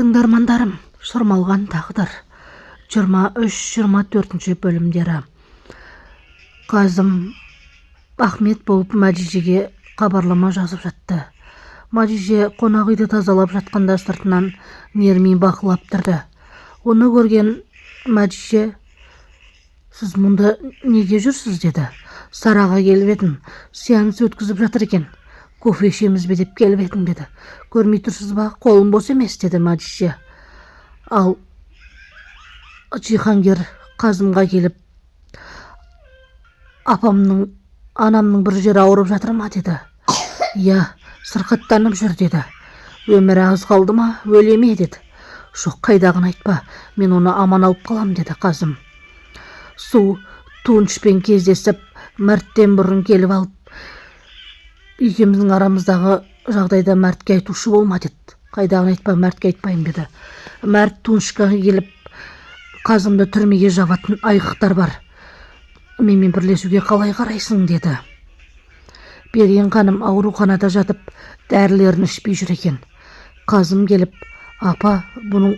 Тыңдармандарым, шырмалған тағдыр 23-24 бөлімдері. Қазым Ахмет болып Мәжижеге хабарлама жазып жатты. Мәжиже қонақ үйді тазалап жатқанда сыртынан Нермин бақылап тұрды. Оны көрген Мәжиже: "Сіз мұнда неге жүрсіз?" деді. "Сараға келіп едім, сеанс өткізіп жатыр екен. Кофе ішеміз бе деп келіп едім" деді. "Көрмей тұрсыз ба, қолым бос емес" деді Мәжиже. Ал Жихангер Қазымға келіп: "Анамның бір жері ауырып жатыр ма?" деді. "Иә, сырқаттанып жүр" деді. "Өмірі аз қалды ма, өле ме?" деді. "Жоқ, қайдағыны айтпа, мен оны аман алып қалам" деді Қазым. Туншпен кездесіп, Мәрттен бұрын келіп алып, екеуміздің арамыздағы жағдайда Мәртке айтушы болма деді. "Қайдағыны айтпа, Мәртке айтпаймын" деді. Мәрт Туншқа келіп: "Қазымды түрмеге жабатын айғақтар бар. Менімен бірлесуге қалай қарайсың?" деді. Берген ханым ауруханада жатып, дәрілерін ішпей жүр екен. Қазым келіп: "Апа, бұның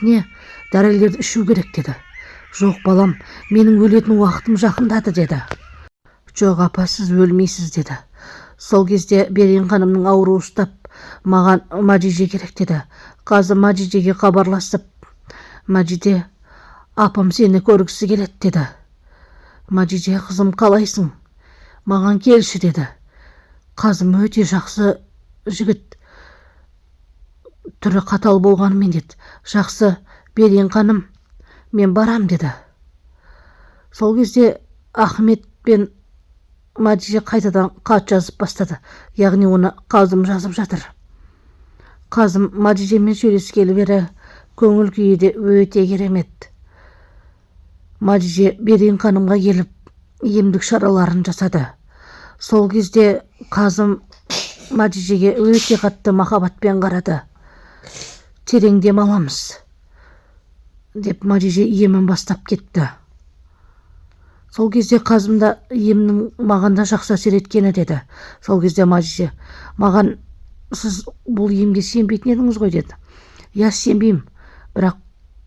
не? Дәрілерді ішу керек" деді. "Жоқ балам, менің өлетін уақытым жақындады" деді. "Жоқ апа, сіз өлмейсіз" деді. Сол кезде Берген ханымның ауруы ұстап, "Маған Мәжиже керек" деді. Қазым Мәжижеге хабарласып: "Мәжиде, апам сені көргісі келеді" деді. "Мәжиже, қызым, қалайсың? Маған келші" деді. Қазым өте жақсы жігіт, түрі қатал болғанымен деді. "Жақсы, Берген ханым, мен барам" деді. Сол кезде Ахмет пен Мәжиже қайтадан хат жазып бастады. Яғни оны Қазым жазып жатыр. Қазым Мәжижемен сөйлескелі бері көңіл күйі де өте керемет. Мәжиже Берген ханымға келіп, емдік шараларын жасады. Сол кезде Қазым Мәжижеге өте қатты махаббатпен қарады. "Терең демаламыз" деп Мәжиже емін бастап кетті. Сол кезде Қазымда емнің маған да жақсы әсер еткені деді. Сол кезде Мәжиже: "Маған сіз бұл емге сенбейтін едіңіз ғой" деді. "Я сенбеймін, бірақ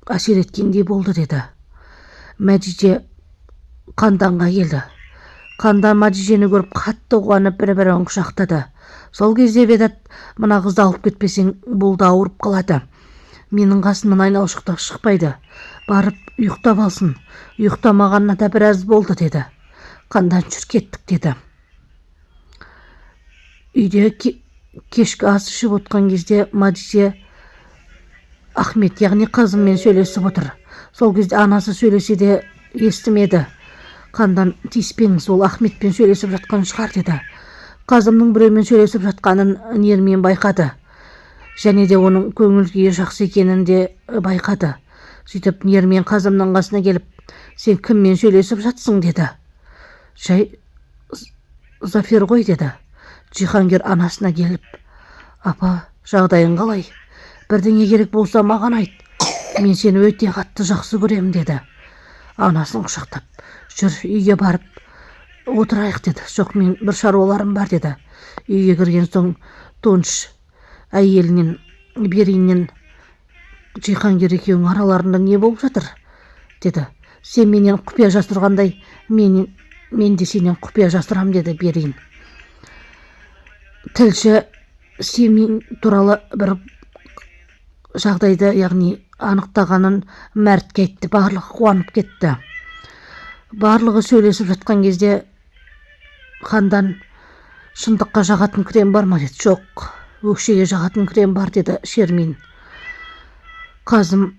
әсер еткендей болды" деді. Мәжиже Қанданға келді. Қандан Мәжижені көріп қатты қуанып бір-бірін құшақтады. Сол кезде Ведат: "Мына қызды алып кетпесең, бұл да ауырып қалады. Менің қасымнан айналшықтап шықпайды. Барып ұйықтап алсын. Ұйықтамағанына да біраз болды" деді. "Қандан жүр, кеттік" деді. Үйде кешкі ас ішіп отқан кезде Мәжиже Ахмет, яғни Қазыммен сөйлесіп отыр. Сол кезде анасы сөйлесе де естімеді. "Қандан тиіспеңіз, ол Ахметпен сөйлесіп жатқан шығар" деді. Қазымның біреумен сөйлесіп жатқанын Нермин байқады. Және де оның көңіл күйі жақсы екенін де байқады. Сөйтіп Нермин Қазымның қасына келіп: "Сен кіммен сөйлесіп жатсың?" деді. "Жай Зафир ғой" деді. Жихангер анасына келіп: "Апа, жағдайың қалай? Бірдеңе керек болса маған айт. Мен сені өте қатты жақсы көрем" деді. Анасын құшақтап: "Жүр, үйге барып отырайық" деді. "Жоқ, мен бір шаруаларым бар" деді. Үйге кірген соң Тунш әйелінен: "Бериннен Жихангер екеуің араларында не болып жатыр?" деді. "Сен менен құпия жасырғандай, мен де сенен құпия жасырам" деді Берин. Тілші Семин туралы бір жағдайды, яғни анықтағанын Мәртке айтты. Барлығы қуанып кетті. Барлығы сөйлесіп жатқан кезде Қандан: "Шындыққа жағатын крем бар ма?" деді. "Жоқ, өкшеге жағатын крем бар" деді Шермин. Қазым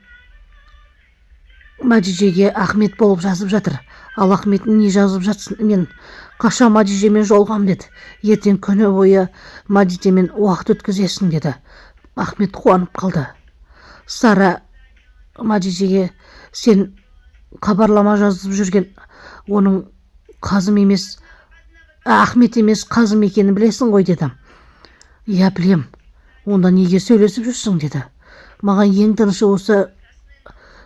Мәжижеге Ахмет болып жазып жатыр. Ал Ахмет не жазып жатсын, мен қашан Мәжижемен жолығам деді. "Ертең күні бойы Мәжижемен уақыт өткізесің" деді. Ахмет қуанып қалды. Сара Мәжижеге: "Сен хабарлама жазып жүрген оның Қазым емес, Ахмет емес, Қазым екенін білесің ғой" деді. "Иә, білем. Онда неге сөйлесіп жүрсің" деді. "Маған ең тынышы осы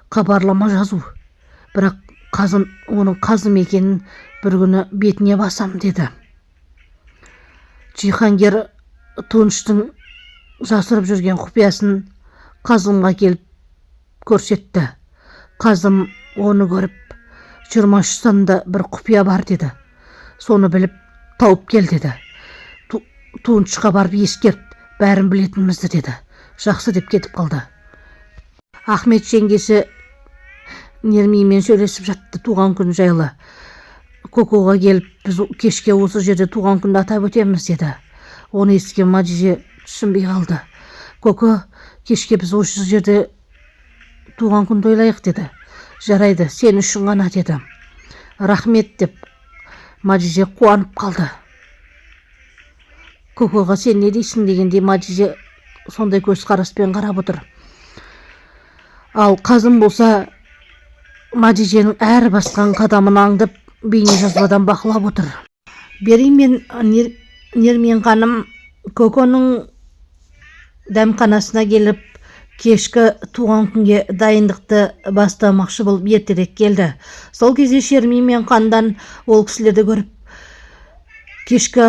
хабарлама жазу. Бірақ оның Қазым екенін бір күні бетіне басам" деді. Жихангер Тунштың жасырып жүрген құпиясын Қазымға келіп көрсетті. Қазым оны көріп, 23 санында бір құпия бар деді. Соны біліп тауып кел деді. Туыншыға барып ескерт, бәрін білетінімізді деді. Жақсы деп кетіп қалды. Ахмет жеңгесі Нерминмен сөйлесіп жатты туған күн жайлы. Кокоға келіп, біз кешке осы жерде туған күнді атап өтеміз деді. Оны естіген Мадиже түсінбей қалды. Коко, кешке біз осы жерде туған күнді тойлайық деді. Жарайды, сен үшін ғана деді. Рахмет деп Мадиже қуанып қалды. Кокоға сен не дейсің дегенде Мадиже сондай көзқараспен қарап отыр. Ал Қазым болса Мадиженің әр басқан қадамын аңдып бейне жазбадан бақылап отыр. Бери мен Нермин ханым Коконың дәмханасына келіп, кешкі туған күнге дайындықты бастамақшы болып ертерек келді. Сол кезде Шермин мен Қандан ол кісілерді көріп, кешкі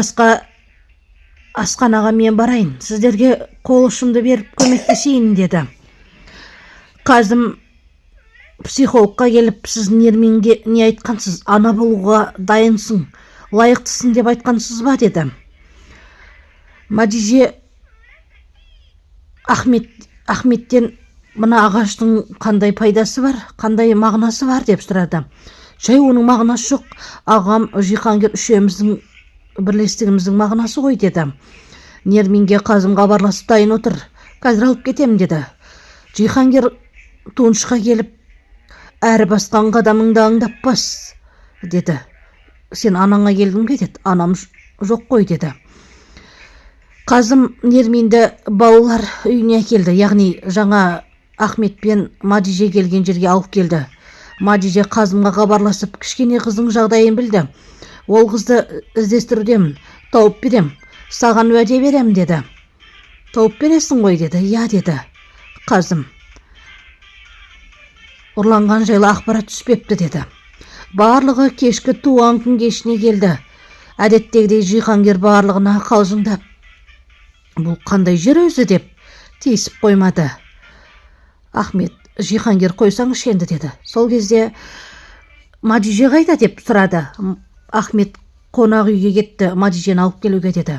асханаға мен барайын, сіздерге қол ұшымды беріп көмектесейін деді. Қазым психологқа келіп, сіз Нерминге не айтқансыз? Ана болуға дайынсың, лайықтысың деп айтқансыз ба деді. Мадиже Ахметтен мына ағаштың қандай пайдасы бар, қандай мағынасы бар деп сұрады. Жай оның мағынасы жоқ, ағам Жиһангер үшеуміздің бірлестігіміздің мағынасы ғой деді. Нерминге Қазым хабарласып дайын отыр, қазір алып кетем деді. Жиһангер туыншыға келіп, әрі басқан қадамыңды аңдап бас деді. Сен анаңа келдің бе деді. Анам жоқ қой деді. Қазым Нерминді балалар үйіне келді, яғни жаңа Ахмет пен Мадиже келген жерге алып келді. Мадиже Қазымға хабарласып, кішкене қыздың жағдайын білді. Ол қызды іздестірудемін, тауып берем, саған уәде берем деді. Тауып бересің ғой деді. Я деді Қазым. Ұрланған жайлы ақпарат түспепті деді. Барлығы кешкі туған күн кешіне келді. Әдеттегідей Жиһангер барлығына қалжыңдап, бұл қандай жер өзі деп тиісіп қоймады. Ахмет, Жиһангер қойсаңыз енді деді. Сол кезде Мадиже қайда деп сұрады. Ахмет қонақ үйге кетті, Мадижені алып келуге деді.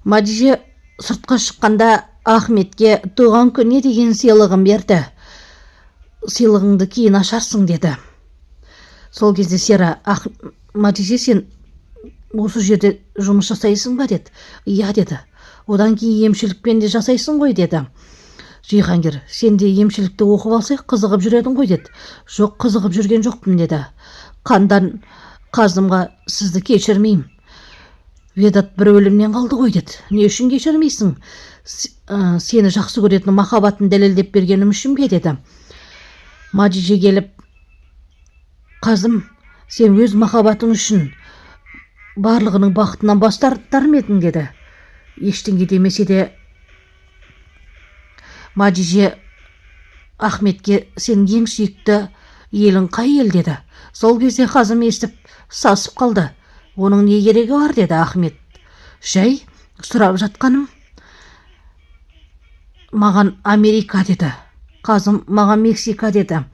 Мадиже сыртқа шыққанда Ахметке туған күніне деген сыйлығын берді. Сыйлығыңды кейін ашарсың деді. Сол кезде Сера, Мадиже, сен осы жерде жұмыс жасайсың ба деді. Я деді. Одан кейін емшілікпен де жасайсың ғой деді. Жиһангер, сен де емшілікті оқып алсай қызығып жүредің ғой деді. Жоқ, қызығып жүрген жоқпын деді. Қандан Қазымға сізді кешірмеймін. Ведат бір өлімнен қалды ғой деді. Не үшін кешірмейсің? Сені жақсы көретін махаббатын дәлелдеп бергенім үшін бе деді. Мадиже келіп, Қазым, сен өз махаббатың үшін барлығының бақытынан бас тартар ма едің деді. Ештеңе демесе де Мадиже Ахметке, сен ең сүйікті елің қай ел деді. Сол кезде Қазым естіп сасып қалды. Оның не керегі бар деді Ахмет. Жай сұрап жатқаным, маған Америка деді. Қазым, маған Мексика деді.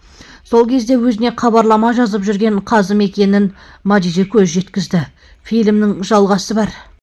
Сол кезде өзіне хабарлама жазып жүрген Қазым екенін Мадиже көз жеткізді. Фильмнің жалғасы бар.